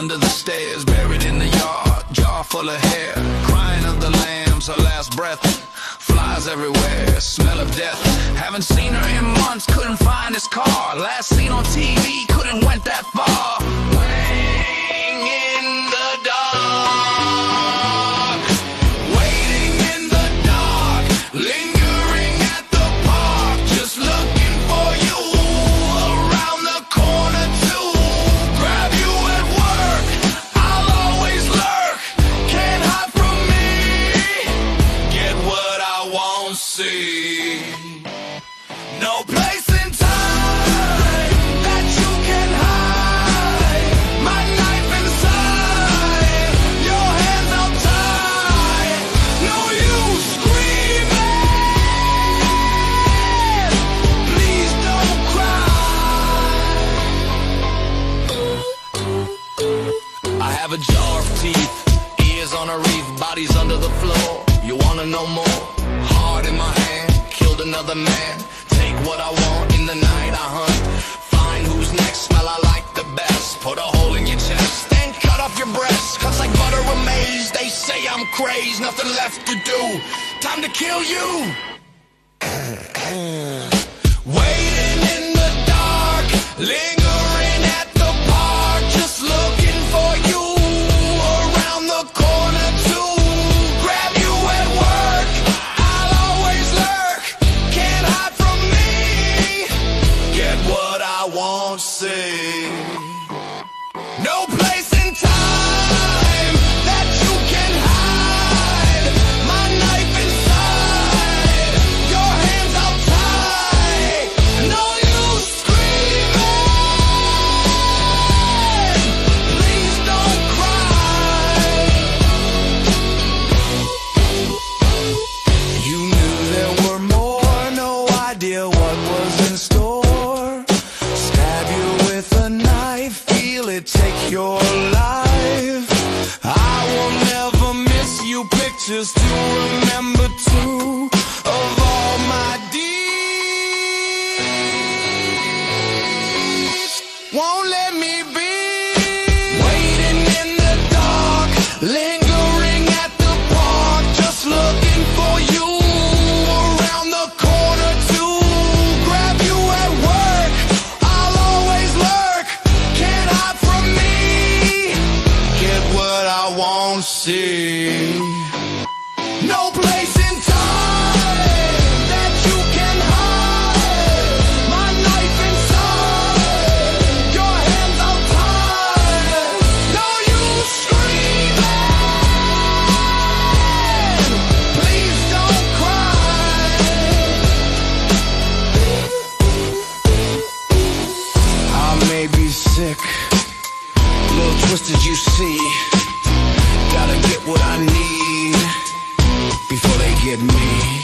under the stairs, buried in the yard, jar full of hair, crying of the lambs, her last breath. Flies everywhere, smell of death. Haven't seen her in months, couldn't find his car. Last seen on TV, couldn't went that far. Laying in the dark, waiting in the dark, lingering at the park, just looking for you. Around the corner to grab you at work. I'll always lurk, can't hide from me. Get what I won't see. No place in time that you can hide. My knife inside, your hands out tight. No use screaming, please don't cry. I have a jar of teeth, ears on a reef, bodies under the floor. You wanna know more? Heart in my hand, killed another man. Take what I want, in the night I hunt. Find who's next, smell I like the best. Put a hole in your chest, then cut off your breast. Cuts like butter or maize, they say I'm crazed. Nothing left to do, time to kill you. Waiting in the dark, lingering at the park, just looking for you. Around the corner to grab you at work. I'll always lurk, can't hide from me. Get what I won't see. No place in time that you can hide. My knife inside, your hands out tight. No use screaming, please don't cry. You knew there were more, no idea what was in store. Stab you with a knife, feel it take your life. I will never miss you, pictures to remember too, of all my deeds. Won't let me be. Waiting in the dark, lingering at the park, just looking for you. Around the corner to grab you at work. I'll always lurk, can't hide from me. Get what I won't see. No place in time that you can hide. My knife inside, your hands out tight. No use screaming, please don't cry. I may be sick, a little twisted, you see. Gotta get what I need before they get me.